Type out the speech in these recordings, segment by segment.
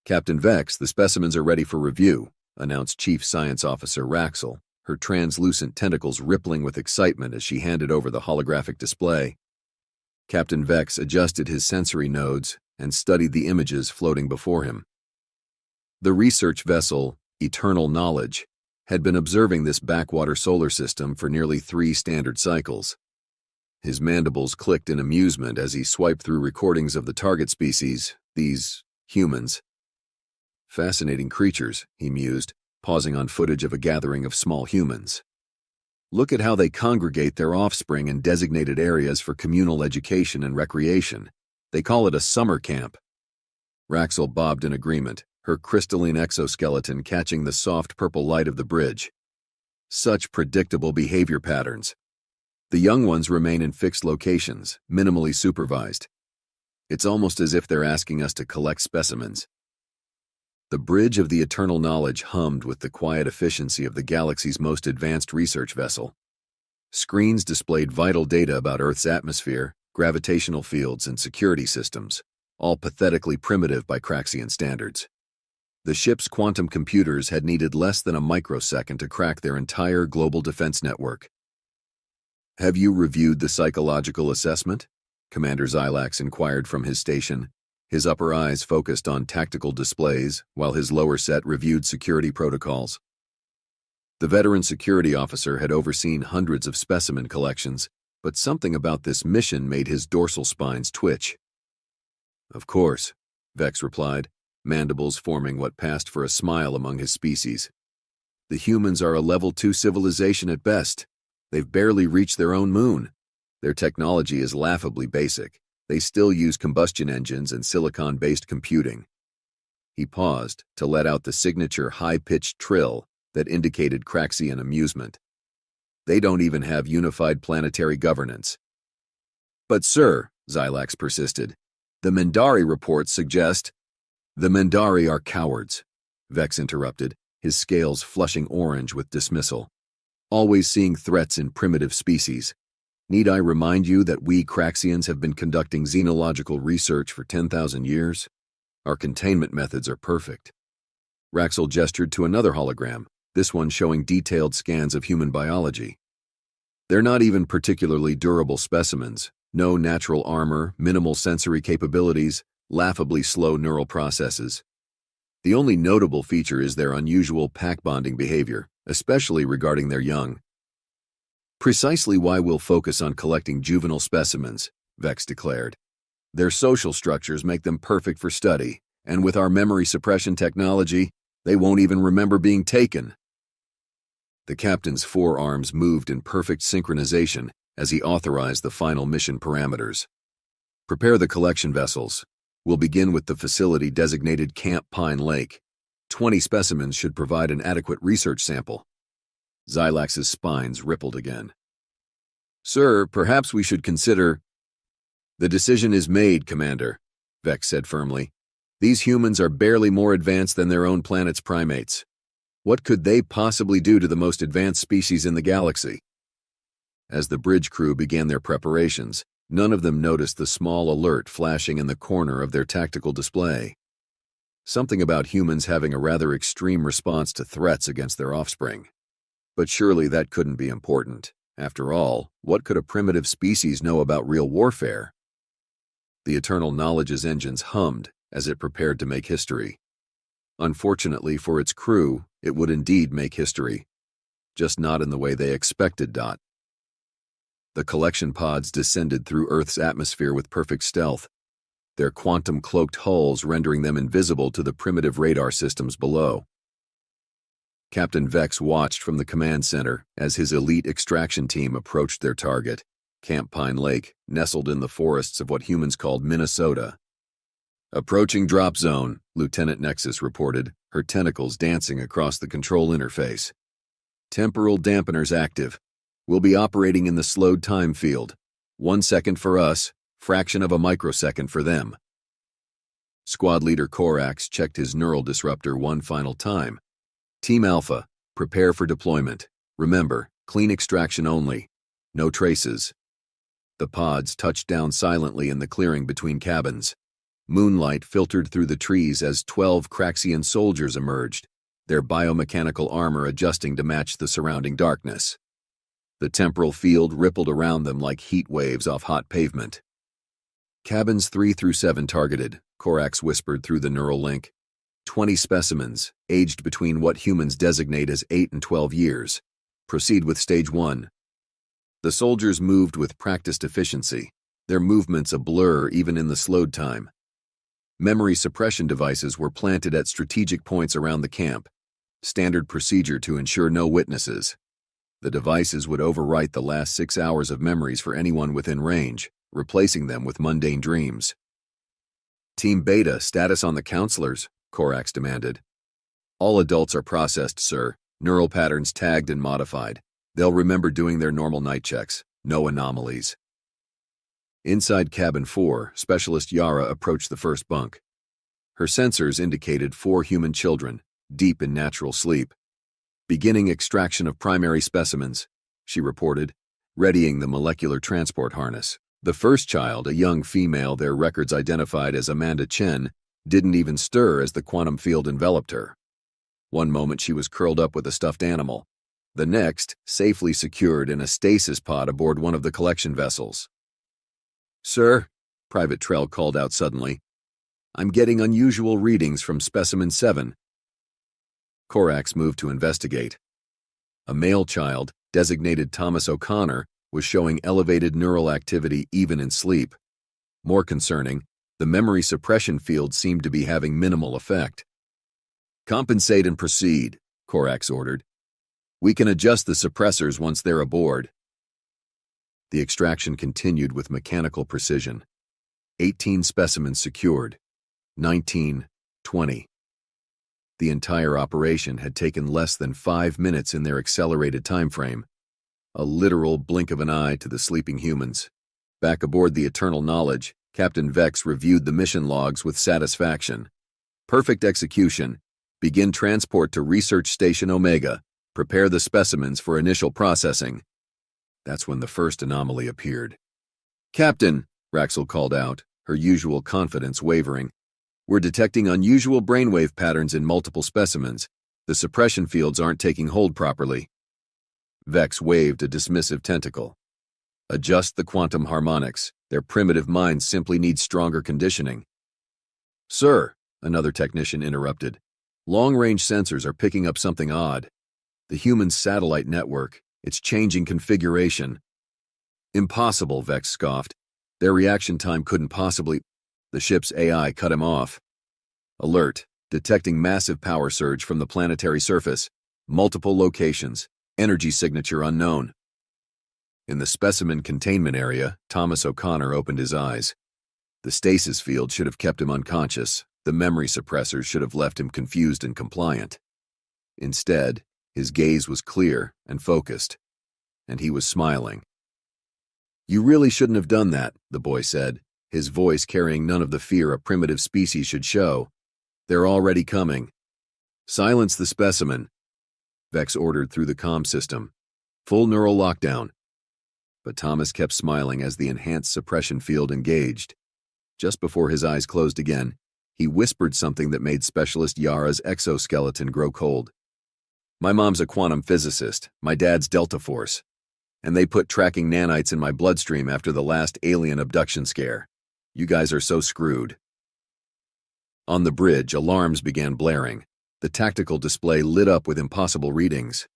Captain Vex, the specimens are ready for review, announced Chief Science Officer Raxel, her translucent tentacles rippling with excitement as she handed over the holographic display. Captain Vex adjusted his sensory nodes and studied the images floating before him. The research vessel, Eternal Knowledge, had been observing this backwater solar system for nearly 3 standard cycles. His mandibles clicked in amusement as he swiped through recordings of the target species, these humans. Fascinating creatures, he mused, pausing on footage of a gathering of small humans. Look at how they congregate their offspring in designated areas for communal education and recreation. They call it a summer camp. Raxel bobbed in agreement, her crystalline exoskeleton catching the soft purple light of the bridge. Such predictable behavior patterns. The young ones remain in fixed locations, minimally supervised. It's almost as if they're asking us to collect specimens. The bridge of the Eternal Knowledge hummed with the quiet efficiency of the galaxy's most advanced research vessel. Screens displayed vital data about Earth's atmosphere, gravitational fields, and security systems, all pathetically primitive by Craxian standards. The ship's quantum computers had needed less than a microsecond to crack their entire global defense network. "Have you reviewed the psychological assessment?" Commander Xylax inquired from his station, his upper eyes focused on tactical displays while his lower set reviewed security protocols. The veteran security officer had overseen hundreds of specimen collections, but something about this mission made his dorsal spines twitch. "Of course," Vex replied, mandibles forming what passed for a smile among his species. "The humans are a level 2 civilization at best. They've barely reached their own moon. Their technology is laughably basic. They still use combustion engines and silicon-based computing." He paused to let out the signature high-pitched trill that indicated Craxian amusement. "They don't even have unified planetary governance." "But sir," Xylax persisted, "the Mindari reports suggest—" "The Mindari are cowards," Vex interrupted, his scales flushing orange with dismissal. "Always seeing threats in primitive species. Need I remind you that we Craxians have been conducting xenological research for 10,000 years? Our containment methods are perfect." Raxel gestured to another hologram, this one showing detailed scans of human biology. "They're not even particularly durable specimens. No natural armor, minimal sensory capabilities, laughably slow neural processes. The only notable feature is their unusual pack-bonding behavior, especially regarding their young." "Precisely why we'll focus on collecting juvenile specimens," Vex declared. "Their social structures make them perfect for study, and with our memory suppression technology, they won't even remember being taken." The captain's forearms moved in perfect synchronization as he authorized the final mission parameters. "Prepare the collection vessels. We'll begin with the facility designated Camp Pine Lake. 20 specimens should provide an adequate research sample." Xylax's spines rippled again. "Sir, perhaps we should consider—" "The decision is made, Commander," Vex said firmly. "These humans are barely more advanced than their own planet's primates. What could they possibly do to the most advanced species in the galaxy?" As the bridge crew began their preparations, none of them noticed the small alert flashing in the corner of their tactical display. Something about humans having a rather extreme response to threats against their offspring. But surely that couldn't be important. After all, what could a primitive species know about real warfare? The Eternal Knowledge's engines hummed as it prepared to make history. Unfortunately for its crew, it would indeed make history. Just not in the way they expected. The collection pods descended through Earth's atmosphere with perfect stealth, their quantum-cloaked hulls rendering them invisible to the primitive radar systems below. Captain Vex watched from the command center as his elite extraction team approached their target, Camp Pine Lake, nestled in the forests of what humans called Minnesota. "Approaching drop zone," Lieutenant Nexus reported, her tentacles dancing across the control interface. "Temporal dampeners active. We'll be operating in the slowed time field. 1 second for us, fraction of a microsecond for them." Squad leader Korax checked his neural disruptor one final time. "Team Alpha, prepare for deployment. Remember, clean extraction only. No traces." The pods touched down silently in the clearing between cabins. Moonlight filtered through the trees as 12 Craxian soldiers emerged, their biomechanical armor adjusting to match the surrounding darkness. The temporal field rippled around them like heat waves off hot pavement. Cabins 3 through 7 targeted, Korax whispered through the neural link. 20 specimens, aged between what humans designate as 8 and 12 years. Proceed with Stage 1. The soldiers moved with practiced efficiency, their movements a blur even in the slowed time. Memory suppression devices were planted at strategic points around the camp, standard procedure to ensure no witnesses. The devices would overwrite the last 6 hours of memories for anyone within range, replacing them with mundane dreams. Team Beta, status on the counselors, Korax demanded. All adults are processed, sir. Neural patterns tagged and modified. They'll remember doing their normal night checks. No anomalies. Inside Cabin 4, Specialist Yara approached the first bunk. Her sensors indicated 4 human children, deep in natural sleep. Beginning extraction of primary specimens, she reported, readying the molecular transport harness. The first child, a young female their records identified as Amanda Chen, didn't even stir as the quantum field enveloped her. One moment she was curled up with a stuffed animal. The next, safely secured in a stasis pod aboard one of the collection vessels. Sir, Private Trell called out suddenly, I'm getting unusual readings from Specimen 7. Korax moved to investigate. A male child, designated Thomas O'Connor, was showing elevated neural activity even in sleep. More concerning, the memory suppression field seemed to be having minimal effect. Compensate and proceed, Korax ordered. We can adjust the suppressors once they're aboard. The extraction continued with mechanical precision. 18 specimens secured. 19, 20. The entire operation had taken less than 5 minutes in their accelerated time frame. A literal blink of an eye to the sleeping humans. Back aboard the Eternal Knowledge, Captain Vex reviewed the mission logs with satisfaction. Perfect execution. Begin transport to Research Station Omega. Prepare the specimens for initial processing. That's when the first anomaly appeared. Captain, Raxel called out, her usual confidence wavering. We're detecting unusual brainwave patterns in multiple specimens. The suppression fields aren't taking hold properly. Vex waved a dismissive tentacle. Adjust the quantum harmonics. Their primitive minds simply need stronger conditioning. Sir, another technician interrupted. Long-range sensors are picking up something odd. The human satellite network, it's changing configuration. Impossible, Vex scoffed. Their reaction time couldn't possibly... The ship's AI cut him off. Alert, detecting massive power surge from the planetary surface. Multiple locations. Energy signature unknown. In the specimen containment area, Thomas O'Connor opened his eyes. The stasis field should have kept him unconscious. The memory suppressors should have left him confused and compliant. Instead, his gaze was clear and focused, and he was smiling. You really shouldn't have done that, the boy said, his voice carrying none of the fear a primitive species should show. They're already coming. Silence the specimen, Vex ordered through the comm system. Full neural lockdown. But Thomas kept smiling as the enhanced suppression field engaged. Just before his eyes closed again, he whispered something that made Specialist Yara's exoskeleton grow cold. My mom's a quantum physicist, my dad's Delta Force, and they put tracking nanites in my bloodstream after the last alien abduction scare. You guys are so screwed. On the bridge, alarms began blaring. The tactical display lit up with impossible readings.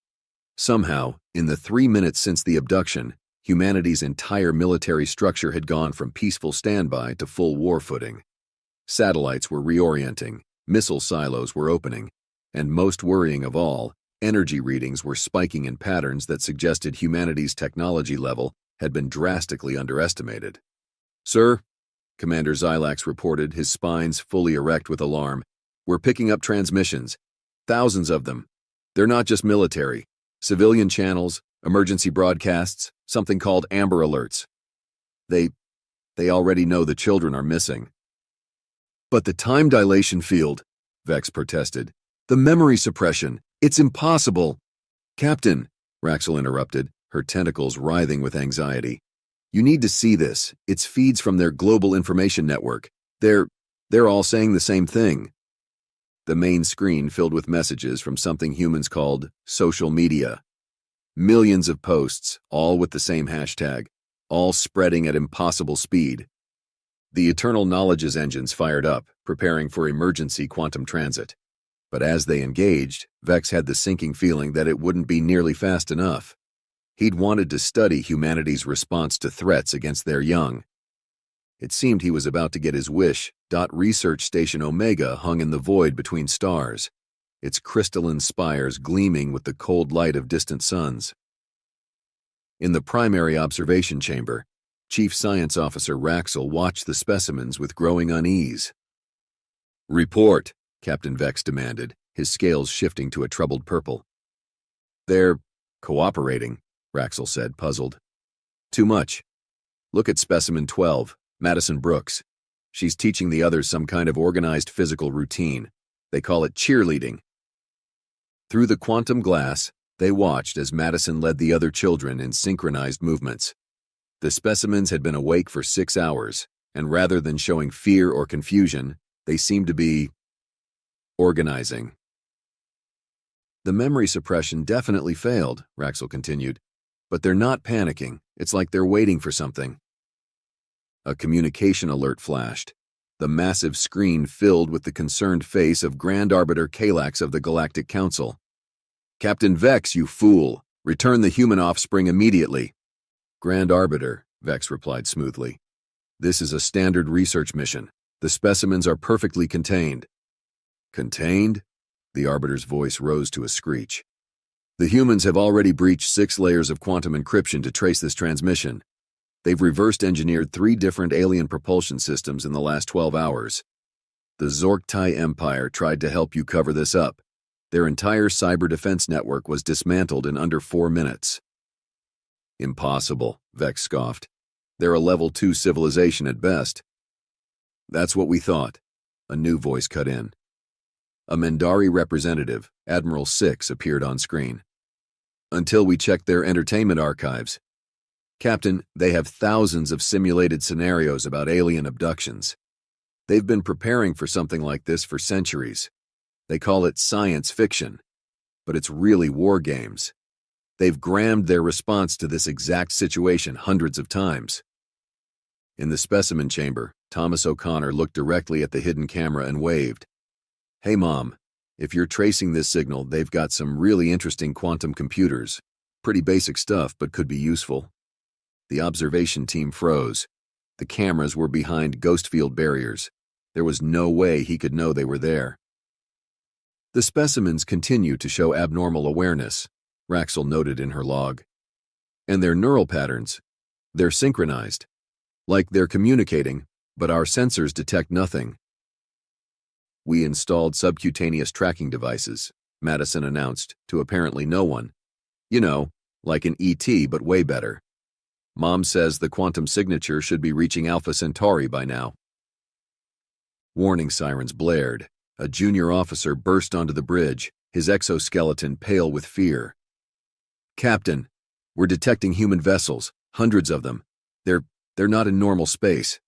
Somehow, in the 3 minutes since the abduction, humanity's entire military structure had gone from peaceful standby to full war footing. Satellites were reorienting, missile silos were opening, and most worrying of all, energy readings were spiking in patterns that suggested humanity's technology level had been drastically underestimated. Sir, Commander Xylax reported, his spines fully erect with alarm, we're picking up transmissions. Thousands of them. They're not just military. Civilian channels, emergency broadcasts, something called Amber Alerts. They already know the children are missing. But the time dilation field, Vex protested. The memory suppression. It's impossible. Captain, Raxel interrupted, her tentacles writhing with anxiety. You need to see this. It's feeds from their global information network. They're They're all saying the same thing. The main screen filled with messages from something humans called social media. Millions of posts, all with the same hashtag, all spreading at impossible speed. The Eternal Knowledge's engines fired up, preparing for emergency quantum transit. But as they engaged, Vex had the sinking feeling that it wouldn't be nearly fast enough. He'd wanted to study humanity's response to threats against their young. It seemed he was about to get his wish. Research Station Omega hung in the void between stars, its crystalline spires gleaming with the cold light of distant suns. In the primary observation chamber, Chief Science Officer Raxel watched the specimens with growing unease. "Report," Captain Vex demanded, his scales shifting to a troubled purple. "They're cooperating," Raxel said, puzzled. "Too much. Look at specimen 12, Madison Brooks. She's teaching the others some kind of organized physical routine. They call it cheerleading." Through the quantum glass, they watched as Madison led the other children in synchronized movements. The specimens had been awake for 6 hours, and rather than showing fear or confusion, they seemed to be organizing. "The memory suppression definitely failed," Raxel continued, "but they're not panicking. It's like they're waiting for something." A communication alert flashed. The massive screen filled with the concerned face of Grand Arbiter Kalax of the Galactic Council. "Captain Vex, you fool! Return the human offspring immediately." "Grand Arbiter," Vex replied smoothly. "This is a standard research mission. The specimens are perfectly contained." "Contained?" The Arbiter's voice rose to a screech. "The humans have already breached 6 layers of quantum encryption to trace this transmission. They've reverse-engineered 3 different alien propulsion systems in the last 12 hours. The Zorktai Empire tried to help you cover this up. Their entire cyber defense network was dismantled in under 4 minutes. "Impossible," Vex scoffed. "They're a level 2 civilization at best." "That's what we thought," a new voice cut in. A Mendari representative, Admiral 6, appeared on screen. "Until we checked their entertainment archives. Captain, they have thousands of simulated scenarios about alien abductions. They've been preparing for something like this for centuries. They call it science fiction, but it's really war games. They've grammed their response to this exact situation hundreds of times." In the specimen chamber, Thomas O'Connor looked directly at the hidden camera and waved. "Hey, Mom, if you're tracing this signal, they've got some really interesting quantum computers. Pretty basic stuff, but could be useful." The observation team froze. The cameras were behind ghost field barriers. There was no way he could know they were there. "The specimens continue to show abnormal awareness," Raxel noted in her log. "And their neural patterns, they're synchronized. Like they're communicating, but our sensors detect nothing." "We installed subcutaneous tracking devices," Madison announced, to apparently no one. "You know, like an ET, but way better. Mom says the quantum signature should be reaching Alpha Centauri by now." Warning sirens blared. A junior officer burst onto the bridge, his exoskeleton pale with fear. "Captain, we're detecting human vessels, hundreds of them. They're not in normal space.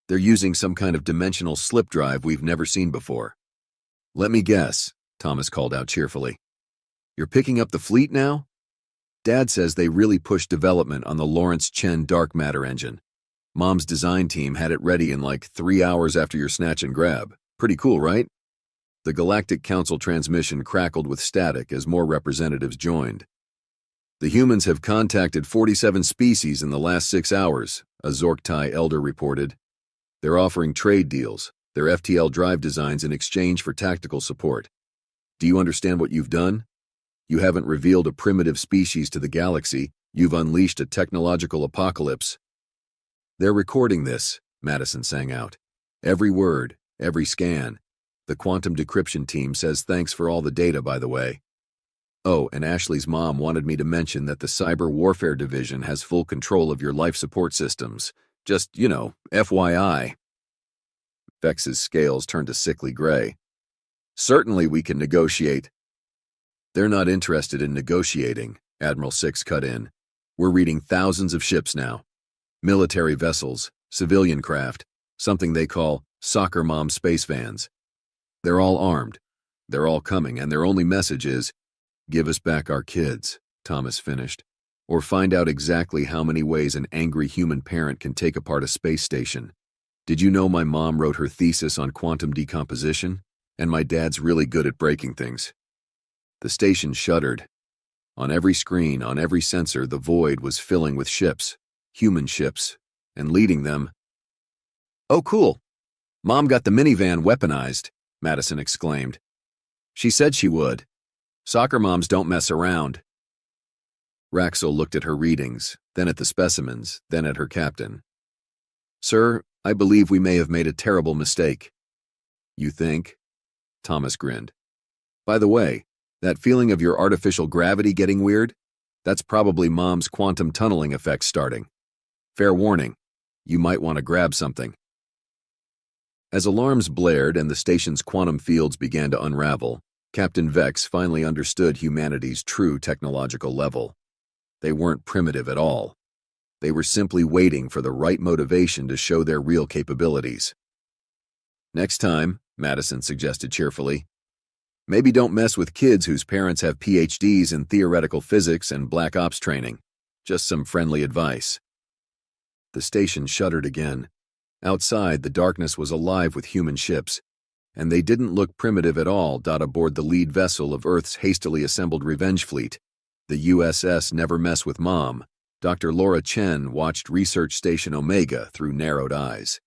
They're using some kind of dimensional slip drive we've never seen before." "Let me guess," Thomas called out cheerfully. "You're picking up the fleet now? Dad says they really pushed development on the Lawrence Chen dark matter engine. Mom's design team had it ready in like 3 hours after your snatch and grab. Pretty cool, right?" The Galactic Council transmission crackled with static as more representatives joined. "The humans have contacted 47 species in the last 6 hours, a Zorktai elder reported. They're offering trade deals, their FTL drive designs in exchange for tactical support. Do you understand what you've done? You haven't revealed a primitive species to the galaxy, you've unleashed a technological apocalypse." "They're recording this," Madison sang out. "Every word, every scan. The quantum decryption team says thanks for all the data, by the way. Oh, and Ashley's mom wanted me to mention that the Cyber Warfare Division has full control of your life support systems. Just, FYI. Vex's scales turned a sickly gray. "Certainly we can negotiate." "They're not interested in negotiating," Admiral 6 cut in. "We're reading thousands of ships now. Military vessels, civilian craft, something they call Soccer mom space vans. They're all armed. They're all coming, and their only message is, "Give us back our kids," Thomas finished. "Or find out exactly how many ways an angry human parent can take apart a space station. Did you know my mom wrote her thesis on quantum decomposition? And my dad's really good at breaking things." The station shuddered. On every screen, on every sensor, the void was filling with ships, human ships, and leading them. "Oh, cool. Mom got the minivan weaponized," Madison exclaimed. "She said she would. Soccer moms don't mess around." Raxel looked at her readings, then at the specimens, then at her captain. "Sir, I believe we may have made a terrible mistake." "You think?" Thomas grinned. "By the way, that feeling of your artificial gravity getting weird? That's probably Mom's quantum tunneling effect starting. Fair warning, you might want to grab something." As alarms blared and the station's quantum fields began to unravel, Captain Vex finally understood humanity's true technological level. They weren't primitive at all. They were simply waiting for the right motivation to show their real capabilities. "Next time," Madison suggested cheerfully, "maybe don't mess with kids whose parents have PhDs in theoretical physics and black ops training. Just some friendly advice." The station shuddered again. Outside, the darkness was alive with human ships, and they didn't look primitive at all aboard the lead vessel of Earth's hastily assembled revenge fleet, the USS Never Mess with Mom. Dr. Laura Chen watched Research Station Omega through narrowed eyes.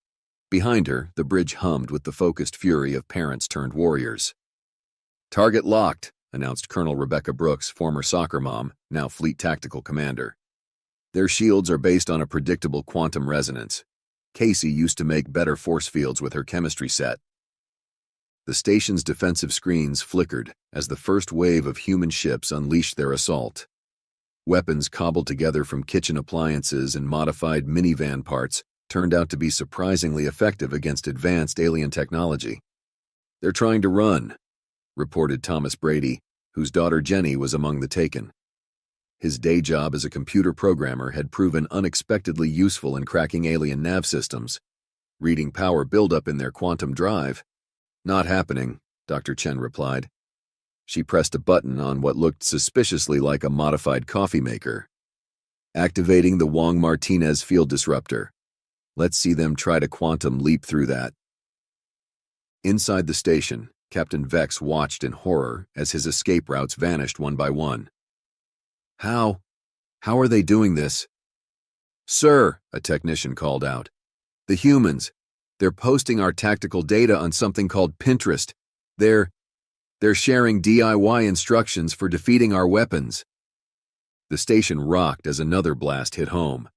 Behind her, the bridge hummed with the focused fury of parents turned warriors. "Target locked," announced Colonel Rebecca Brooks, former soccer mom, now Fleet Tactical Commander. "Their shields are based on a predictable quantum resonance. Casey used to make better force fields with her chemistry set." The station's defensive screens flickered as the first wave of human ships unleashed their assault. Weapons cobbled together from kitchen appliances and modified minivan parts turned out to be surprisingly effective against advanced alien technology. "They're trying to run," reported Thomas Brady, whose daughter Jenny was among the taken. His day job as a computer programmer had proven unexpectedly useful in cracking alien nav systems, reading power buildup in their quantum drive. "Not happening," Dr. Chen replied. She pressed a button on what looked suspiciously like a modified coffee maker. "Activating the Wong-Martinez field disruptor. Let's see them try to quantum leap through that." Inside the station, Captain Vex watched in horror as his escape routes vanished one by one. How are they doing this?" "Sir," a technician called out. "The humans. They're posting our tactical data on something called Pinterest. They're sharing DIY instructions for defeating our weapons." The station rocked as another blast hit home.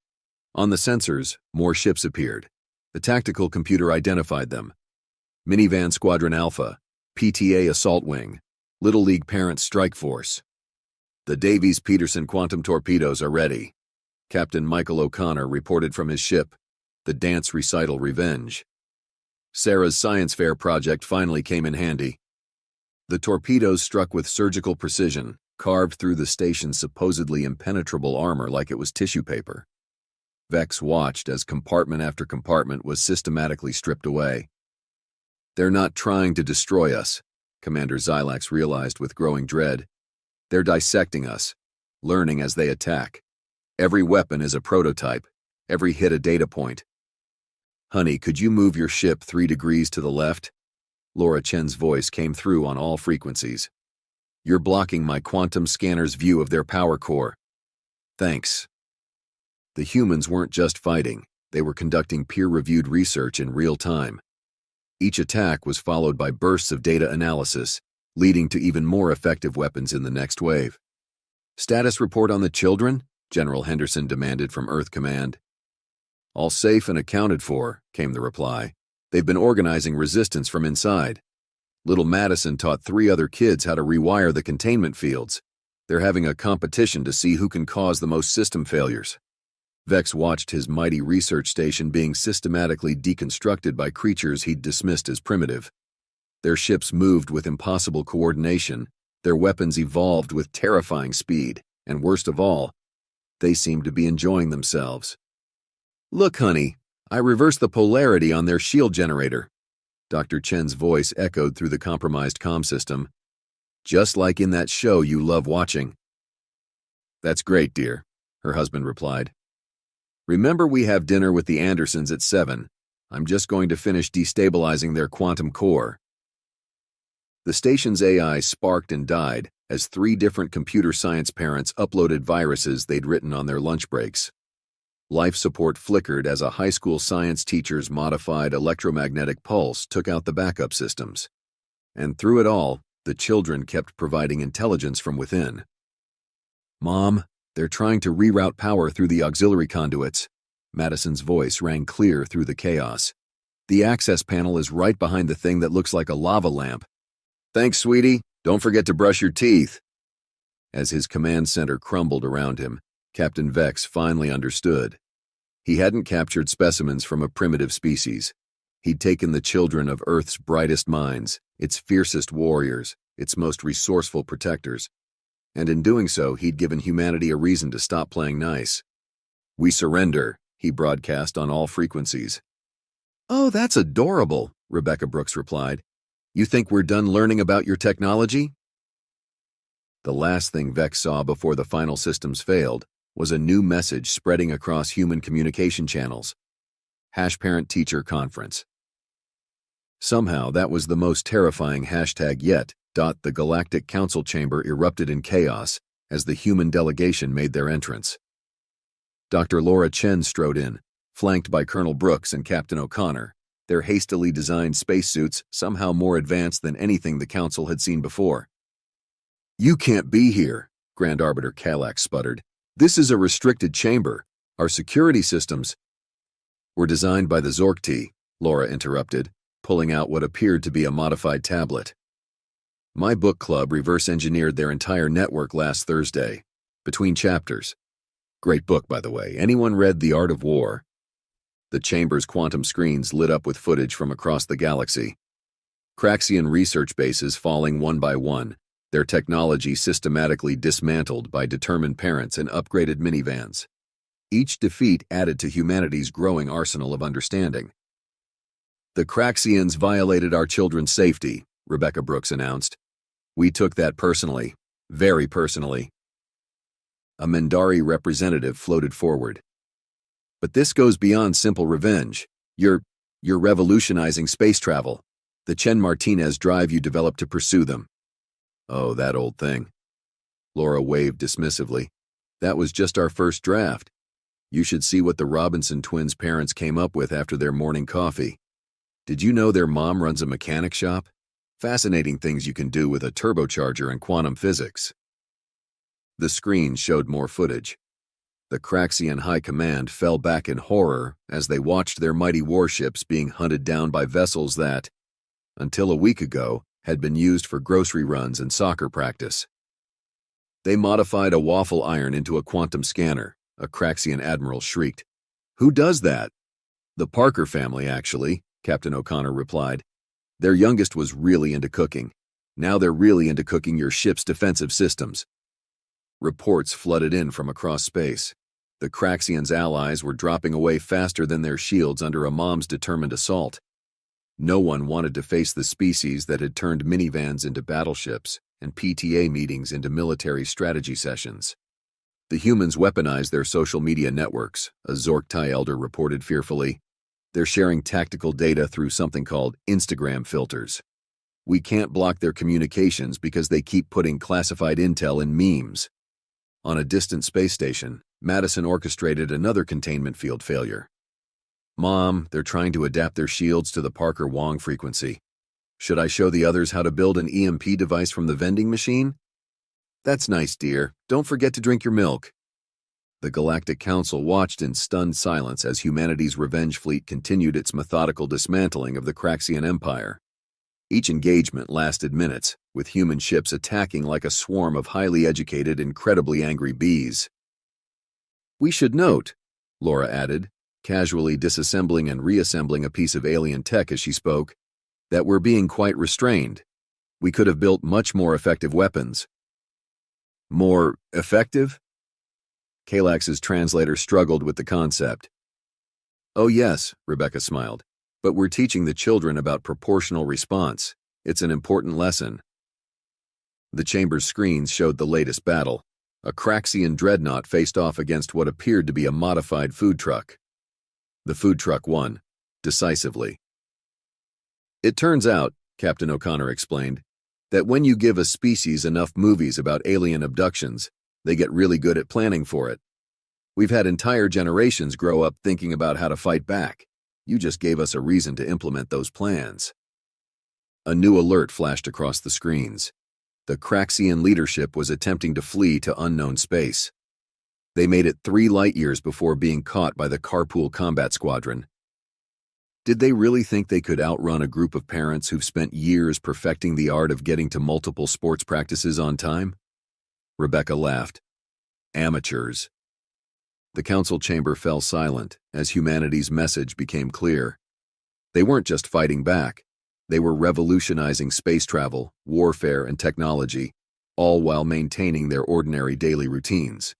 On the sensors, more ships appeared. The tactical computer identified them. Minivan Squadron Alpha, PTA Assault Wing, Little League Parents Strike Force. "The Davies-Peterson quantum torpedoes are ready," Captain Michael O'Connor reported from his ship, the Dance Recital Revenge. Sarah's science fair project finally came in handy. The torpedoes struck with surgical precision, carved through the station's supposedly impenetrable armor like it was tissue paper. Vex watched as compartment after compartment was systematically stripped away. "They're not trying to destroy us," Commander Xylax realized with growing dread. "They're dissecting us, learning as they attack. Every weapon is a prototype, every hit a data point. Honey, could you move your ship 3 degrees to the left?" Laura Chen's voice came through on all frequencies. "You're blocking my quantum scanner's view of their power core." "Thanks." The humans weren't just fighting, they were conducting peer-reviewed research in real time. Each attack was followed by bursts of data analysis, leading to even more effective weapons in the next wave. "Status report on the children?" General Henderson demanded from Earth Command. "All safe and accounted for," came the reply. "They've been organizing resistance from inside. Little Madison taught 3 other kids how to rewire the containment fields. They're having a competition to see who can cause the most system failures." Vex watched his mighty research station being systematically deconstructed by creatures he'd dismissed as primitive. Their ships moved with impossible coordination, their weapons evolved with terrifying speed, and worst of all, they seemed to be enjoying themselves. "Look, honey, I reversed the polarity on their shield generator. Dr. Chen's voice echoed through the compromised comm system. Just like in that show you love watching. That's great, dear, her husband replied. Remember, we have dinner with the Andersons at 7. I'm just going to finish destabilizing their quantum core. The station's AI sparked and died as 3 different computer science parents uploaded viruses they'd written on their lunch breaks. Life support flickered as a high school science teacher's modified electromagnetic pulse took out the backup systems. And through it all, the children kept providing intelligence from within. Mom, they're trying to reroute power through the auxiliary conduits. Madison's voice rang clear through the chaos. The access panel is right behind the thing that looks like a lava lamp. Thanks, sweetie. Don't forget to brush your teeth. As his command center crumbled around him, Captain Vex finally understood. He hadn't captured specimens from a primitive species. He'd taken the children of Earth's brightest minds, its fiercest warriors, its most resourceful protectors. And in doing so, he'd given humanity a reason to stop playing nice. We surrender, he broadcast on all frequencies. Oh, that's adorable, Rebecca Brooks replied. You think we're done learning about your technology? The last thing Vex saw before the final systems failed was a new message spreading across human communication channels. #Parent-Teacher Conference. Somehow, that was the most terrifying hashtag yet. The Galactic Council chamber erupted in chaos as the human delegation made their entrance. Dr. Laura Chen strode in, flanked by Colonel Brooks and Captain O'Connor, their hastily designed spacesuits somehow more advanced than anything the Council had seen before. You can't be here, Grand Arbiter Kalak sputtered. This is a restricted chamber. Our security systems were designed by the Zorkti, Laura interrupted, pulling out what appeared to be a modified tablet. My book club reverse-engineered their entire network last Thursday, between chapters. Great book, by the way. Anyone read The Art of War? The chamber's quantum screens lit up with footage from across the galaxy. Craxian research bases falling one by one, their technology systematically dismantled by determined parents and upgraded minivans. Each defeat added to humanity's growing arsenal of understanding. The Craxians violated our children's safety, Rebecca Brooks announced. We took that personally, very personally. A Mendari representative floated forward. But this goes beyond simple revenge. You're revolutionizing space travel. The Chen Martinez drive you developed to pursue them. Oh, that old thing. Laura waved dismissively. That was just our first draft. You should see what the Robinson twins' parents came up with after their morning coffee. Did you know their mom runs a mechanic shop? Fascinating things you can do with a turbocharger and quantum physics. The screen showed more footage. The Craxian High Command fell back in horror as they watched their mighty warships being hunted down by vessels that, until a week ago, had been used for grocery runs and soccer practice. They modified a waffle iron into a quantum scanner, a Craxian admiral shrieked. Who does that? The Parker family, actually, Captain O'Connor replied. Their youngest was really into cooking. Now they're really into cooking your ship's defensive systems. Reports flooded in from across space. The Craxians' allies were dropping away faster than their shields under a mom's determined assault. No one wanted to face the species that had turned minivans into battleships and PTA meetings into military strategy sessions. The humans weaponized their social media networks, a Zorkti elder reported fearfully. They're sharing tactical data through something called Instagram filters. We can't block their communications because they keep putting classified intel in memes. On a distant space station, Madison orchestrated another containment field failure. Mom, they're trying to adapt their shields to the Parker-Wong frequency. Should I show the others how to build an EMP device from the vending machine? That's nice, dear. Don't forget to drink your milk. The Galactic Council watched in stunned silence as humanity's revenge fleet continued its methodical dismantling of the Craxian Empire. Each engagement lasted minutes, with human ships attacking like a swarm of highly educated, incredibly angry bees. We should note, Laura added, casually disassembling and reassembling a piece of alien tech as she spoke, that we're being quite restrained. We could have built much more effective weapons. More effective? Kalax's translator struggled with the concept. Oh yes, Rebecca smiled, But we're teaching the children about proportional response. It's an important lesson. The chamber's screens showed the latest battle. A Craxian dreadnought faced off against what appeared to be a modified food truck. The food truck won, decisively. It turns out, Captain O'Connor explained, that when you give a species enough movies about alien abductions, they get really good at planning for it. We've had entire generations grow up thinking about how to fight back. You just gave us a reason to implement those plans. A new alert flashed across the screens. The Craxian leadership was attempting to flee to unknown space. They made it 3 light-years before being caught by the Carpool Combat Squadron. Did they really think they could outrun a group of parents who've spent years perfecting the art of getting to multiple sports practices on time? Rebecca laughed. Amateurs. The council chamber fell silent as humanity's message became clear. They weren't just fighting back. They were revolutionizing space travel, warfare, and technology, all while maintaining their ordinary daily routines.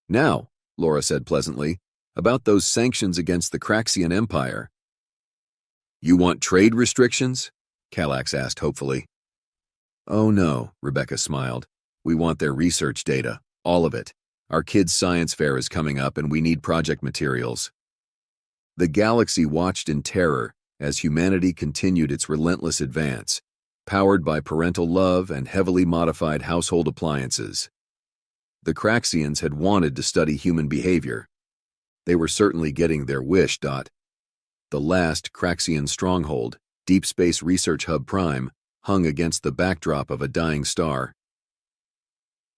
Now, Laura said pleasantly, about those sanctions against the Craxian Empire. You want trade restrictions? Kallax asked hopefully. Oh no, Rebecca smiled. We want their research data, all of it. Our kids' science fair is coming up and we need project materials. The galaxy watched in terror as humanity continued its relentless advance, powered by parental love and heavily modified household appliances. The Craxians had wanted to study human behavior. They were certainly getting their wish. The last Craxian stronghold, Deep Space Research Hub Prime, hung against the backdrop of a dying star.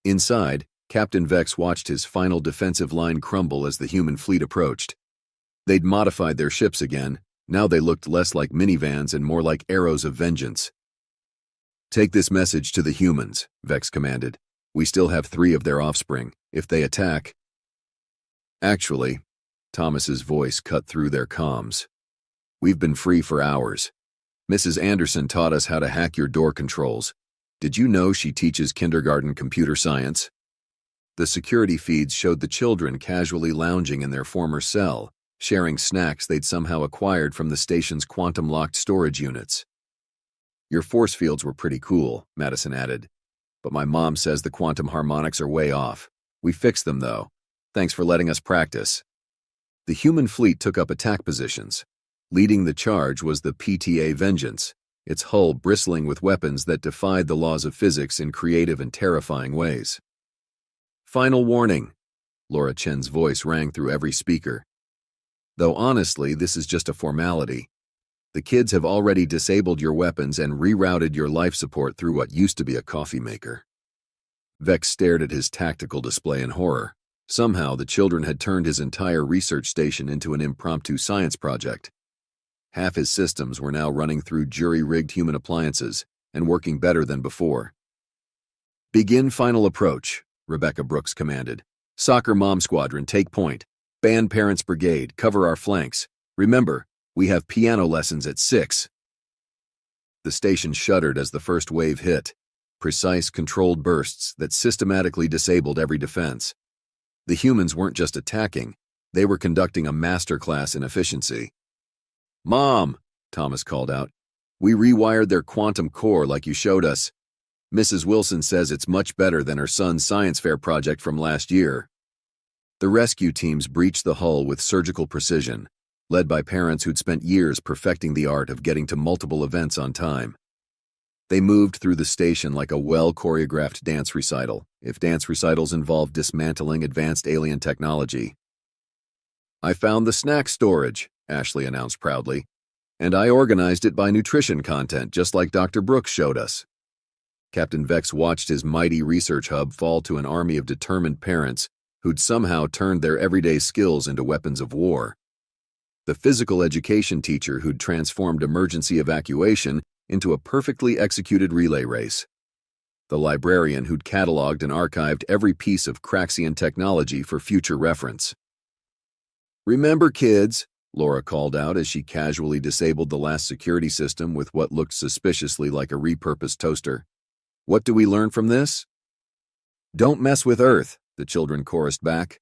Inside, Captain Vex watched his final defensive line crumble as the human fleet approached. They'd modified their ships again. Now they looked less like minivans and more like arrows of vengeance. Take this message to the humans, Vex commanded. We still have 3 of their offspring. If they attack... Actually, Thomas's voice cut through their comms. We've been free for hours. Mrs. Anderson taught us how to hack your door controls. Did you know she teaches kindergarten computer science? The security feeds showed the children casually lounging in their former cell, sharing snacks they'd somehow acquired from the station's quantum-locked storage units. Your force fields were pretty cool, Madison added. But my mom says the quantum harmonics are way off. We fixed them, though. Thanks for letting us practice. The human fleet took up attack positions. Leading the charge was the PTA Vengeance, its hull bristling with weapons that defied the laws of physics in creative and terrifying ways. Final warning, Laura Chen's voice rang through every speaker. Though honestly, this is just a formality. The kids have already disabled your weapons and rerouted your life support through what used to be a coffee maker. Vex stared at his tactical display in horror. Somehow, the children had turned his entire research station into an impromptu science project. Half his systems were now running through jury-rigged human appliances and working better than before. Begin final approach, Rebecca Brooks commanded. Soccer Mom Squadron, take point. Band Parents Brigade, cover our flanks. Remember, we have piano lessons at 6. The station shuddered as the first wave hit. Precise, controlled bursts that systematically disabled every defense. The humans weren't just attacking, they were conducting a masterclass in efficiency. Mom, Thomas called out. We rewired their quantum core like you showed us. Mrs. Wilson says it's much better than her son's science fair project from last year. The rescue teams breached the hull with surgical precision, led by parents who'd spent years perfecting the art of getting to multiple events on time. They moved through the station like a well-choreographed dance recital, if dance recitals involved dismantling advanced alien technology. I found the snack storage, Ashley announced proudly, and I organized it by nutrition content just like Dr. Brooks showed us. Captain Vex watched his mighty research hub fall to an army of determined parents who'd somehow turned their everyday skills into weapons of war. The physical education teacher who'd transformed emergency evacuation into a perfectly executed relay race. The librarian who'd cataloged and archived every piece of Craxian technology for future reference. Remember, kids, Laura called out as she casually disabled the last security system with what looked suspiciously like a repurposed toaster. What do we learn from this? Don't mess with Earth, the children chorused back.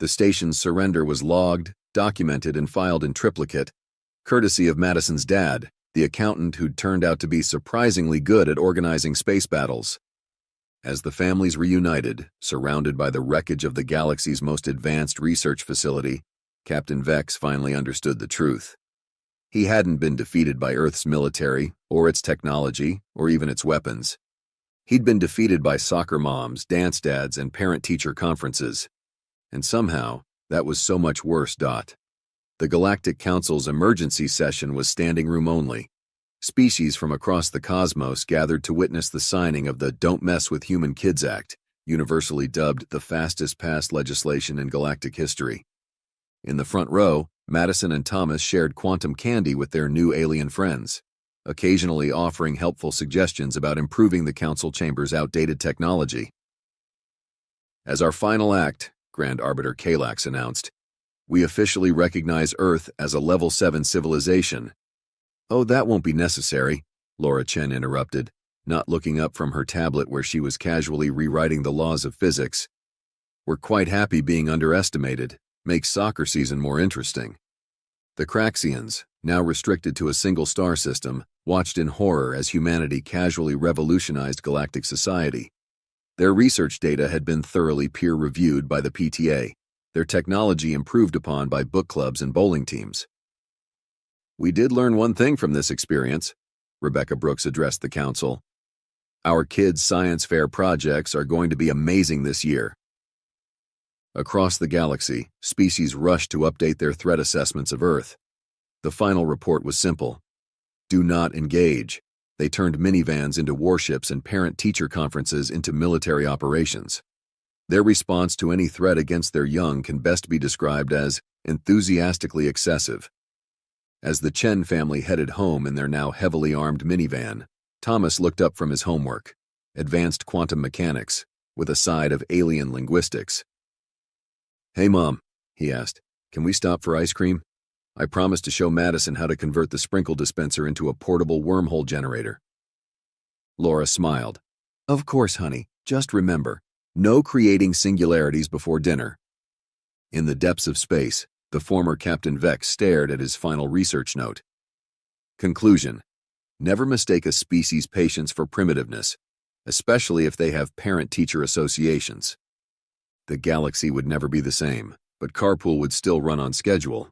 The station's surrender was logged, documented, and filed in triplicate. courtesy of Madison's dad, the accountant who'd turned out to be surprisingly good at organizing space battles. As the families reunited, surrounded by the wreckage of the galaxy's most advanced research facility, Captain Vex finally understood the truth. He hadn't been defeated by Earth's military, or its technology, or even its weapons. He'd been defeated by soccer moms, dance dads, and parent-teacher conferences. And somehow, that was so much worse. The Galactic Council's emergency session was standing room only. Species from across the cosmos gathered to witness the signing of the Don't Mess with Human Kids Act, universally dubbed the fastest-passed legislation in galactic history. In the front row, Madison and Thomas shared quantum candy with their new alien friends, occasionally offering helpful suggestions about improving the Council Chamber's outdated technology. As our final act, Grand Arbiter Kalax announced, we officially recognize Earth as a Level 7 civilization. Oh, that won't be necessary, Laura Chen interrupted, not looking up from her tablet where she was casually rewriting the laws of physics. We're quite happy being underestimated. Makes soccer season more interesting. The Craxians, now restricted to a single star system, watched in horror as humanity casually revolutionized galactic society. Their research data had been thoroughly peer-reviewed by the PTA, their technology improved upon by book clubs and bowling teams. We did learn one thing from this experience, Rebecca Brooks addressed the council. Our kids' science fair projects are going to be amazing this year. Across the galaxy, species rushed to update their threat assessments of Earth. The final report was simple. Do not engage. They turned minivans into warships and parent-teacher conferences into military operations. Their response to any threat against their young can best be described as enthusiastically excessive. As the Chen family headed home in their now heavily armed minivan, Thomas looked up from his homework, advanced quantum mechanics, with a side of alien linguistics. Hey, Mom, he asked, can we stop for ice cream? I promised to show Madison how to convert the sprinkle dispenser into a portable wormhole generator. Laura smiled. Of course, honey. Just remember, no creating singularities before dinner. In the depths of space, the former Captain Vex stared at his final research note. Conclusion: never mistake a species' patience for primitiveness, especially if they have parent-teacher associations. The galaxy would never be the same, but carpool would still run on schedule,